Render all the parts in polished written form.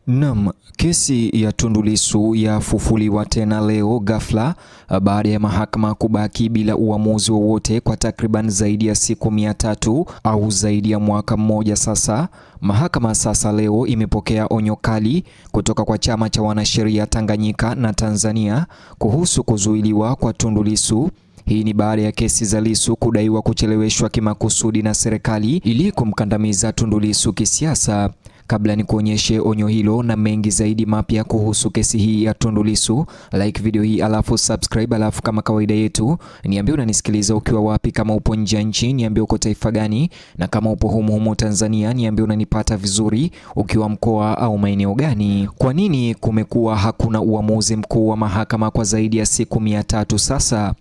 Naam, kesi ya Tundu Lissu yafufuliwa tena leo ghafla baada ya mahakama kubaki bila uamuzi wowote kwa takriban zaidi ya siku 300 au zaidi ya mwaka mmoja sasa. Mahakama sasa leo imepokea onyo kali kutoka kwa chama cha wanasheria Tanganyika na Tanzania kuhusu kuzuiliwa kwa Tundu Lissu. Hii ni baada ya kesi za Lissu kudaiwa kucheleweshwa kimakusudi na serikali ili kumkandamiza Tundu Lissu kisiasa. Kabla ni kuonyeshe onyo hilo na mengi zaidi mapya kuhusu kesi hii ya Tundu Lissu, like video hii alafu subscribe, alafu kama kawaida yetu niambie unanisikiliza ukiwa wapi, kama upo nje ya nchi niambie uko taifa gani, na kama upo humu Tanzania niambie unanipata vizuri ukiwa mkoa au maeneo gani. Kwa nini kumekuwa hakuna uamuzi mkuu wa mahakama kwa zaidi ya siku 300 sasa?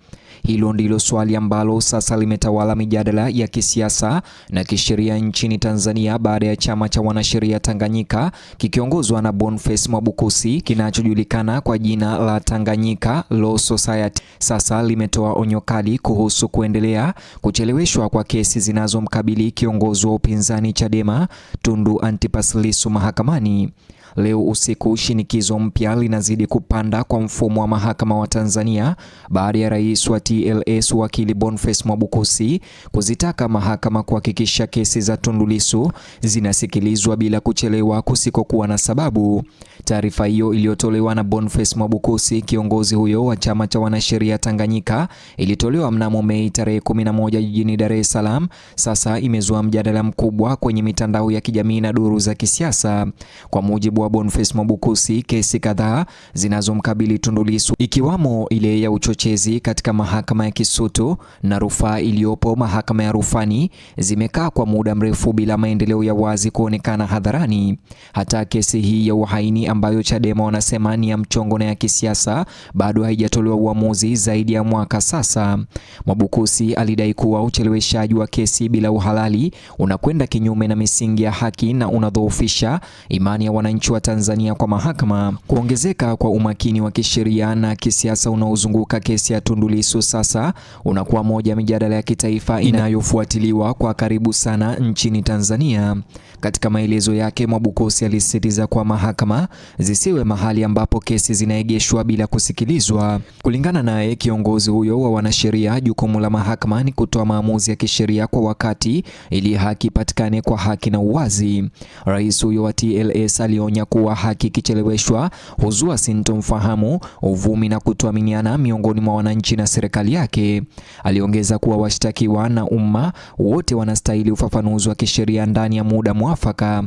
Hilo ndilo swali ambalo sasa limetawala mijadala ya kisiasa na kisheria nchini Tanzania baada ya chama cha wanasheria Tanganyika kikiongozwa na Boniface Mwabukusi kinachojulikana kwa jina la Tanganyika Law Society sasa limetoa onyo kali kuhusu kuendelea kucheleweshwa kwa kesi zinazomkabili kiongozi wa upinzani Chadema Tundu Antipas Lissu mahakamani. Leo usiku shinikizo mpya linazidi kupanda kwa mfumo wa mahakama wa Tanzania baada ya rais wa TLS wakili Boniface Mwabukusi kuzitaka mahakama kuhakikisha kesi za Tundu Lissu zinasikilizwa bila kuchelewa kusikokuwa na sababu. Taarifa hiyo iliyotolewa na Boniface Mwabukusi, kiongozi huyo wa chama cha wanasheria Tanganyika, ilitolewa mnamo Mei tarehe 11 jijini Dar es Salaam. Sasa imezua mjadala mkubwa kwenye mitandao ya kijamii na duru za kisiasa. Kwa mujibu wa Boniface Mwabukusi, kesi kadhaa zinazomkabili Tundu Lissu ikiwamo ile ya uchochezi katika mahakama ya Kisutu na rufaa iliyopo mahakama ya rufani zimekaa kwa muda mrefu bila maendeleo ya wazi kuonekana hadharani. Hata kesi hii ya uhaini ambayo Chadema wanasema ni ya mchongo na ya kisiasa bado haijatolewa uamuzi zaidi ya mwaka sasa. Mwabukusi alidai kuwa ucheleweshaji wa kesi bila uhalali unakwenda kinyume na misingi ya haki na unadhoofisha imani ya wananchi wa Tanzania kwa mahakama. Kuongezeka kwa umakini wa kisheria na kisiasa unaozunguka kesi ya Tundu Lissu sasa unakuwa moja ya mijadala ya kitaifa inayofuatiliwa kwa karibu sana nchini Tanzania. Katika maelezo yake, Mwabukusi alisisitiza kwa mahakama zisiwe mahali ambapo kesi zinaegeshwa bila kusikilizwa. Kulingana naye, kiongozi huyo wa wanasheria, jukumu la mahakama ni kutoa maamuzi ya kisheria kwa wakati ili haki patikane kwa haki na uwazi. Rais huyo wa TLS alionya kuwa haki ikicheleweshwa huzua sintofahamu, uvumi na kutoaminiana miongoni mwa wananchi na serikali yake. Aliongeza kuwa washtakiwa na umma wote wanastahili ufafanuzi wa kisheria ndani ya muda mwafaka.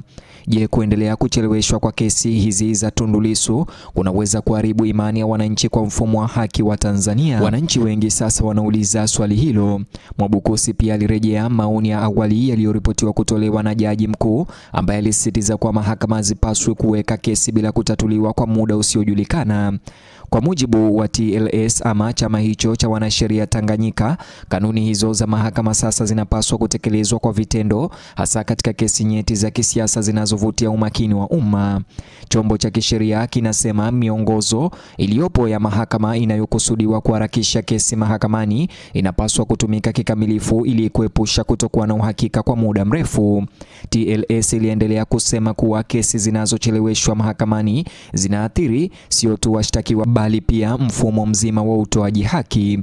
Je, kuendelea kucheleweshwa kwa kesi hizi za Tundu Lissu kunaweza kuharibu imani ya wananchi kwa mfumo wa haki wa Tanzania? Wananchi wengi sasa wanauliza swali hilo. Mwabukusi pia alirejea maoni ya awali yaliyoripotiwa kutolewa na jaji mkuu ambaye alisisitiza kwa mahakama hazipaswi kuweka kesi bila kutatuliwa kwa muda usiojulikana. Kwa mujibu wa TLS ama chama hicho cha wanasheria Tanganyika, kanuni hizo za mahakama sasa zinapaswa kutekelezwa kwa vitendo, hasa katika kesi nyeti za kisiasa zinazovutia umakini wa umma. Chombo cha kisheria kinasema miongozo iliyopo ya mahakama inayokusudiwa kuharakisha kesi mahakamani inapaswa kutumika kikamilifu ili kuepusha kutokuwa na uhakika kwa muda mrefu. TLS iliendelea kusema kuwa kesi zinazocheleweshwa mahakamani zinaathiri sio tu washtakiwa bali pia mfumo mzima wa utoaji haki.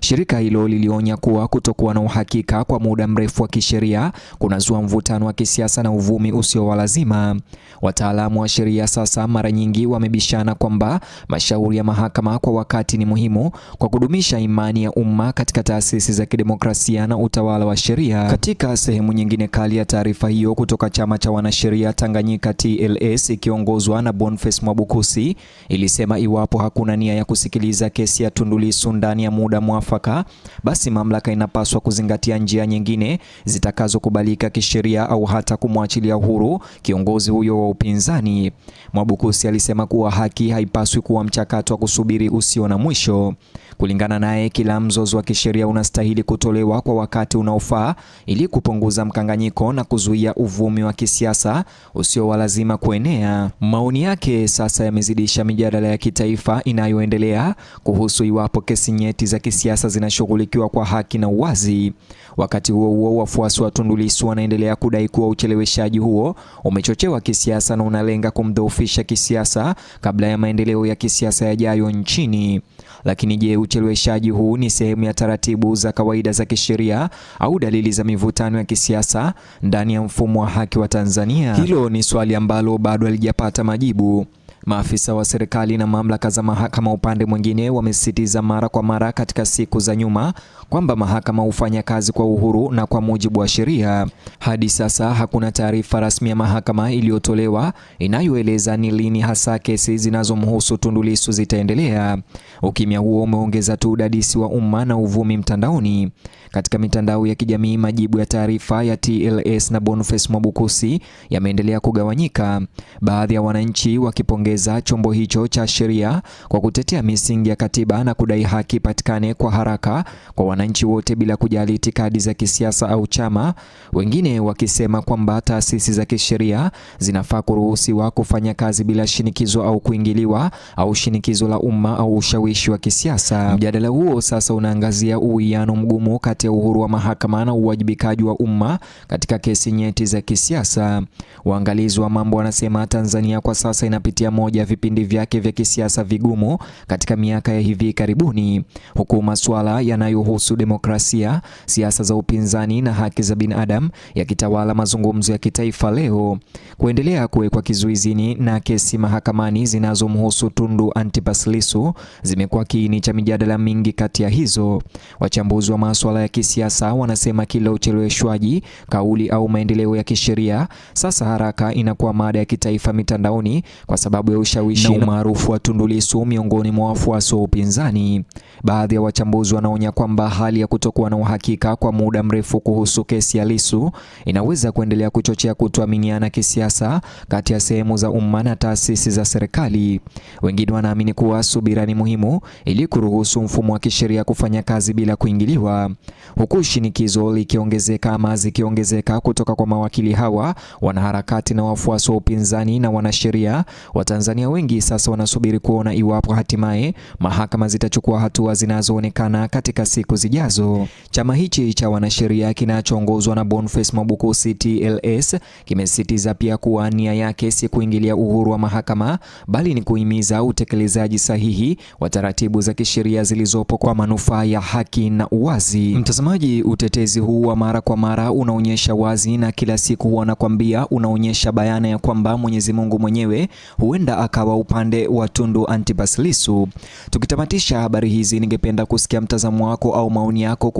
Shirika hilo lilionya kuwa kutokuwa na uhakika kwa muda mrefu wa kisheria kunazua mvutano wa kisiasa na uvumi usio wa lazima. Wataalamu wa sheria sasa mara nyingi wamebishana kwamba mashauri ya mahakama kwa wakati ni muhimu kwa kudumisha imani ya umma katika taasisi za kidemokrasia na utawala wa sheria. Katika sehemu nyingine kali ya taarifa hiyo kutoka chama cha wanasheria Tanganyika TLS ikiongozwa na Boniface Mwabukusi ilisema iwapo hakuna nia ya kusikiliza kesi ya Tundu Lissu ndani ya muda mwafaka, basi mamlaka inapaswa kuzingatia njia nyingine zitakazokubalika kisheria au hata kumwachilia huru kiongozi huyo wa upinzani. Mwabukusi alisema kuwa haki haipaswi kuwa mchakato wa kusubiri usio na mwisho. Kulingana naye, kila mzozo wa kisheria unastahili kutolewa kwa wakati unaofaa ili kupunguza mkanganyiko na kuzuia uvumi wa kisiasa usio wa lazima kuenea. Maoni yake sasa yamezidisha mijadala ya kitaifa inayoendelea kuhusu iwapo kesi nyeti za kisiasa kisiasa zinashughulikiwa kwa haki na uwazi. Wakati huo huo, wafuasi wa Tundu Lissu wanaendelea kudai kuwa ucheleweshaji huo umechochewa kisiasa na unalenga kumdhoofisha kisiasa kabla ya maendeleo ya kisiasa yajayo nchini. Lakini je, ucheleweshaji huu ni sehemu ya taratibu za kawaida za kisheria au dalili za mivutano ya kisiasa ndani ya mfumo wa haki wa Tanzania? Hilo ni swali ambalo bado halijapata majibu. Maafisa wa serikali na mamlaka za mahakama upande mwingine wamesisitiza mara kwa mara katika siku za nyuma kwamba mahakama hufanya kazi kwa uhuru na kwa mujibu wa sheria. Hadi sasa hakuna taarifa rasmi ya mahakama iliyotolewa inayoeleza ni lini hasa kesi zinazomhusu Tundu Lissu zitaendelea. Ukimya huo umeongeza tu udadisi wa umma na uvumi mtandaoni. Katika mitandao ya kijamii, majibu ya taarifa ya TLS na Boniface Mwabukusi yameendelea kugawanyika. Baadhi ya wananchi wakipongeza chombo hicho cha sheria kwa kutetea misingi ya katiba na kudai haki patikane kwa haraka kwa wananchi wote bila kujali itikadi za kisiasa au chama. Wengine wakisema kwamba taasisi za kisheria zinafaa kuruhusiwa kufanya kazi bila shinikizo au kuingiliwa au shinikizo la umma au ushawishi wa kisiasa. Mjadala huo sasa unaangazia uwiano mgumu kati ya uhuru wa mahakama na uwajibikaji wa umma katika kesi nyeti za kisiasa. Waangalizi wa mambo wanasema Tanzania kwa sasa inapitia moja ya vipindi vyake vya kisiasa vigumu katika miaka ya hivi karibuni, huku masuala yanayohusu demokrasia, siasa za upinzani na haki za binadamu yakitawala mazungumzo ya kitaifa leo. Kuendelea kuwekwa kizuizini na kesi mahakamani zinazomhusu Tundu Antipas Lissu zimekuwa kiini cha mijadala mingi kati ya hizo. Wachambuzi wa masuala ya kisiasa wanasema kila ucheleweshwaji kauli au maendeleo ya kisheria sasa haraka inakuwa mada ya kitaifa mitandaoni kwa sababu ya ushawishi na umaarufu wa Tundu Lissu miongoni mwa wafuasi wa upinzani. Baadhi ya wachambuzi wanaonya kwamba hali ya kutokuwa na uhakika kwa muda mrefu kuhusu kesi ya Lissu inaweza kuendelea kuchochea kutoaminiana kisiasa kati ya sehemu za umma na taasisi za serikali. Wengine wanaamini kuwa subira ni muhimu ili kuruhusu mfumo wa kisheria kufanya kazi bila kuingiliwa, huku shinikizo likiongezeka ama zikiongezeka kutoka kwa mawakili hawa, wanaharakati na wafuasi wa upinzani na wanasheria. Watanzania wengi sasa wanasubiri kuona iwapo hatimaye mahakama zitachukua hatua zinazoonekana katika siku zijazo. Chama hichi cha wanasheria kinachoongozwa na Boniface Mwabukusi TLS kimesisitiza pia kuwa nia yake si kuingilia uhuru wa mahakama bali ni kuhimiza utekelezaji sahihi wa taratibu za kisheria zilizopo kwa manufaa ya haki na uwazi. Mtazamaji, utetezi huu wa mara kwa mara unaonyesha wazi na kila siku wanakwambia unaonyesha bayana ya kwamba Mwenyezi Mungu mwenyewe huenda akawa upande wa Tundu Antipas Lissu. Tukitamatisha habari hizi, ningependa kusikia mtazamo wako au maoni yako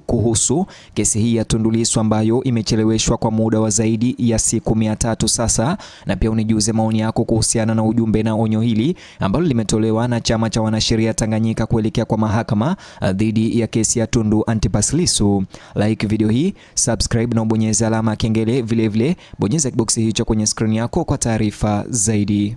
kuhusu kesi hii ya Tundu Lissu ambayo imecheleweshwa kwa muda wa zaidi ya siku 300 sasa, na pia unijuze maoni yako kuhusiana na ujumbe na onyo hili ambalo limetolewa na chama cha wanasheria Tanganyika kuelekea kwa mahakama dhidi ya kesi ya Tundu Antipas Lissu. Like video hii, subscribe na ubonyeze alama ya kengele, vile bonyeza kiboksi hicho kwenye screen yako kwa taarifa zaidi.